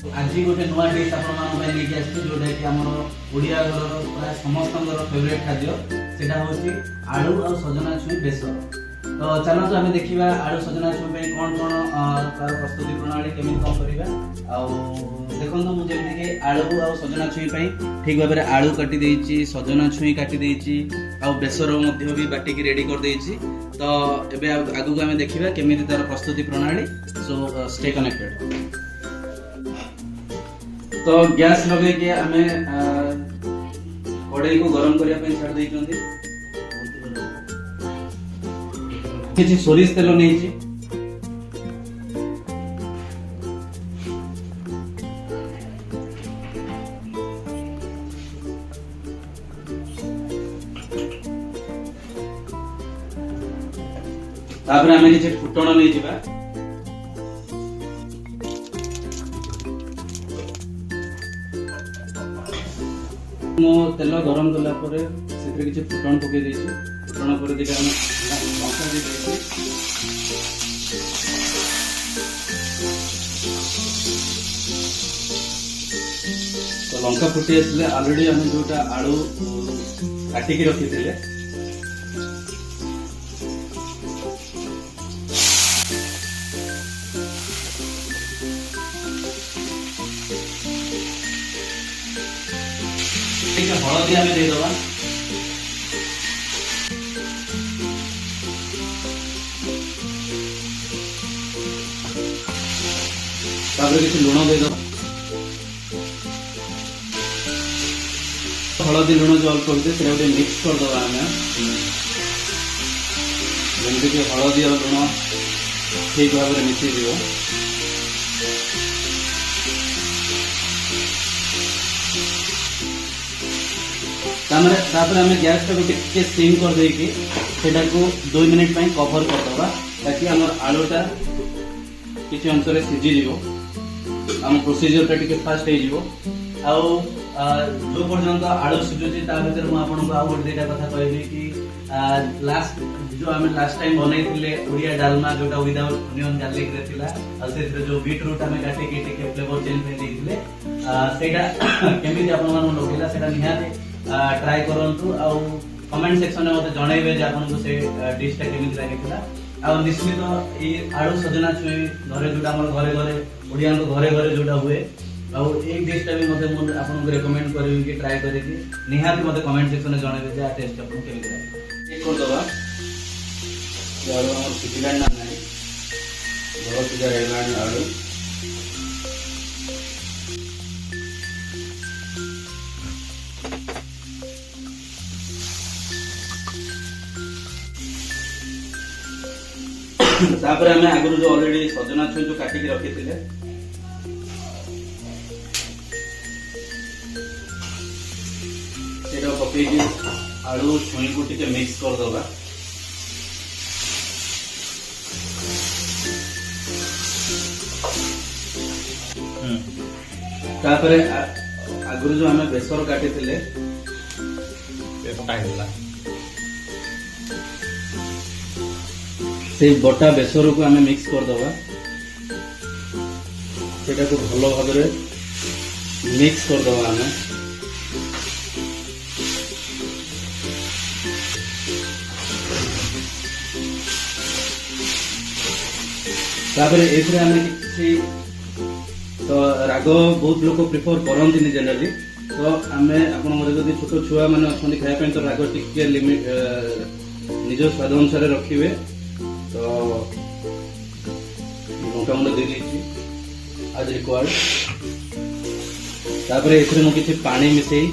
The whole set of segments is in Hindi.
आज गोटे नुआ डिश आपके जोटा कि आम ओडिया घर प्राय समस्त फेवरेट खाद्य सेटा हूँ आलू और सजना छुई बेसर। तो चलते आम देखा आलू सजना छुई कौन कौन तार प्रस्तुति प्रणाली केमी कौन करवा। देखो मुझे आलू और सजना छुई ठीक भाव में आलू काटी देछि, सजना छुई काटी देछि, आ बेसर भी बाटिकी रेडी कर देछि। तो एबे आगु आम देखा केमी तार प्रस्तुति प्रणाली। So stay connected. तो गैस लगे कि आम कड़ाई को गरम करने छाड़ देइछंती। किछि सोरिष तेल नहीं तापर आम किछि फुटण नहीं जिबा। मो तेल गरम कला परे सेतरे किछि फुटण पके देछि। फुटण परे देखा हम लंका दे देछि। तो लंका फुटी आसले ऑलरेडी हम जोटा आलू काटी के रखी थिले हलदी आम देदबा। किसी लुण देदबा। हलदी लुण जो अल्प होते गोटे मिक्स करदबा आम जमीक हलदी और लुण ठीक भाव में मिसी जीव। आम गैस टाक सिम कर देकी सेटा को 2 मिनिट कवर करदबा ताकि आम आलूटा किसी अंश में सीझी आम प्रोसीजर टा टिके फास्ट हो। जो पर्यंत आलू सीझुची भर मुझे आउ गोटे दुटा कथा कहबी कि लास्ट जो आम लास्ट टाइम बनई ओडिया डालमा जोटा विदाउट अनियन गार्लिक रे थिला से जो बीट रूट आम काटिकी टिके फ्लेवर चेंज पे देइथिले सेटा केमिति आपन मन लगेला सेटा निहाते ट्राई करंतु। आ कमेंट सेक्शन में मते जणाइबे जे आपन से डिश टा केमिति लागितला। आ निश्चित ये आलू सजना छुई घरे जोटा हमर घरे घरे ओडिया को घरे घरे जोटा हुए आ एक डिश टा भी मते आपन रेकमेंड करबी कि ट्राई करेकी निहाती मते कमेंट सेक्शन में जणाइबे जे टेस्ट आपन केमिति लागे। चेक कर दबा आलू हमर सिटिलान ना नाही बहुत सीधा रेलमान आलू। तापर हमें आगुरी जो ऑलरेडी सजना छुई जो काटिकी रखी थे पकईकि आलू छुई को टिके मिक्स कर दबा। तापर आगुरी जो हमें बेसर काटी थे से बटा बेसर को आम मिक्स कर दबा। सेटा को भलो भाव में मिक्स कर दबा आम। तापर एथरे आम किसी तो राग बहुत लोग प्रिफर करती जनरली। तो आम आप छोट छुआ मैंने अच्छा खायापी तो राग टिके लिमिट निज स्वाद अनुसार रखिए। तो लंका गुंड दे देछि आज रिक्वायर्ड। तापर एथरे मु किछि पानी मिसेई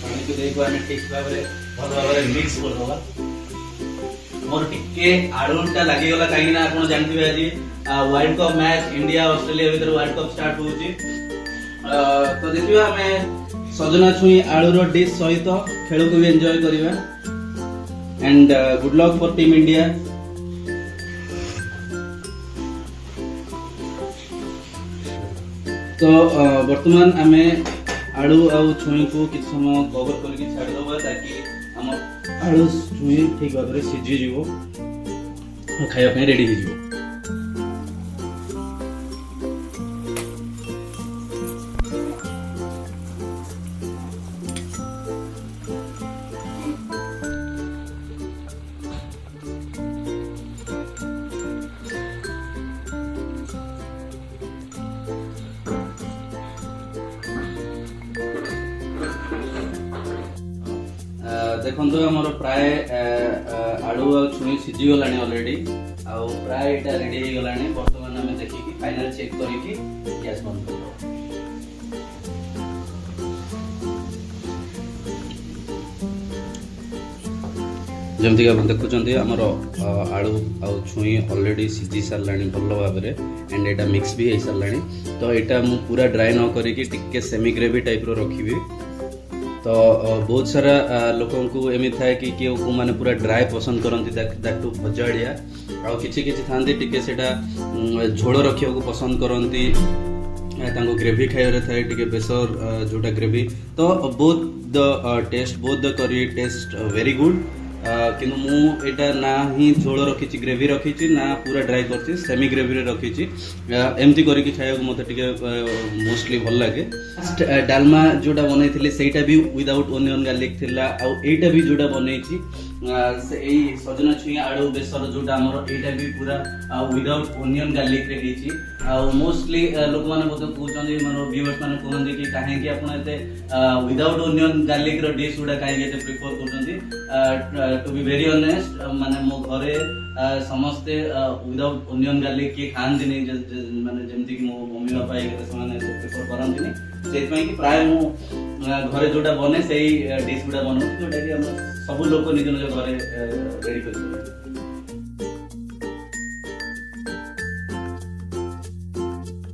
पानी को देखो आमे ठीक भाव रे भल भाव रे मिक्स कर दबा। मोर टिके आलूटा लागि गला काई ना आपण जानथिबे आज world cup match India Australia भीतर वर्ल्ड कप स्टार्ट होउची। तो देखिबा हमें सजना छुई आलू रो डिश सहित खेल को भी एंजॉय करिवा। And good luck for team India. तो वर्तमान आमे आलू आ छुई को किछ समय कवर करके छाड़ दबा ताकि हम आलू छुई ठीक भाव में सीझी जीवो खाया रेडी हो। देखो आमर प्राय आलू आ छुई सीझी गला ऑलरेडी प्राय एटा रेडी हो गला। बर्तमान आम देखिए फाइनल चेक करके गैस बंद कर जमती आप देखुं आमर आलू आ छुई ऑलरेडी सीझी सारा भल भाव में एंड एटा मिक्स भी हो सारा। तो यहाँ मु पूरा ड्राई न करके टिके सेमी ग्रेवी टाइप रो रखी। तो बहुत सारा लोकों को एमि थाए कि को माने पूरा ड्राई पसंद करती टू भजाड़िया आ किछि थांती टिके सेटा झोल रखिया को पसंद करती ग्रेवी खाइबारे थाए टिके बेसर जोटा ग्रेवी। तो both the taste both the curry taste very good किंतु मु एटा ना ही झोल रखी ग्रेवी रखी ना पूरा ड्राई करछि सेमी ग्रेवी रे रखी एमती करके खाइबा मते टिके मोस्टली भल लागे। डालमा जोटा बनैथिले सेटा भी विदाउट ओनियन गार्लिक थिला आ एटा भी जोटा बनैछि से सजना छुई आलू बेसर जोटा हमर एटा भी पूरा विदाउट ओनियन गार्लिक रे हिची आ मोस्टली लोक माने बोलते कहउछन मानो व्यूअर्स माने कहउछन कि काहे कि आपण एते विदाउट ओनियन गार्लिक रो डिश उडा काहे एते प्रिफर करछन। टू बी वेरी ऑनेस्ट माने मो घरे समस्ते विदाउट ओनियन गार्लिक के खान दिने माने जेमति कि मो मम्मी पापा एके समान प्रिफर करंती नि सेत पई कि प्राय मो घरे जोटा बने सेही डिश उडा बनउ जोटा कि हम सब लोक निज निज घरे रेडी करछन।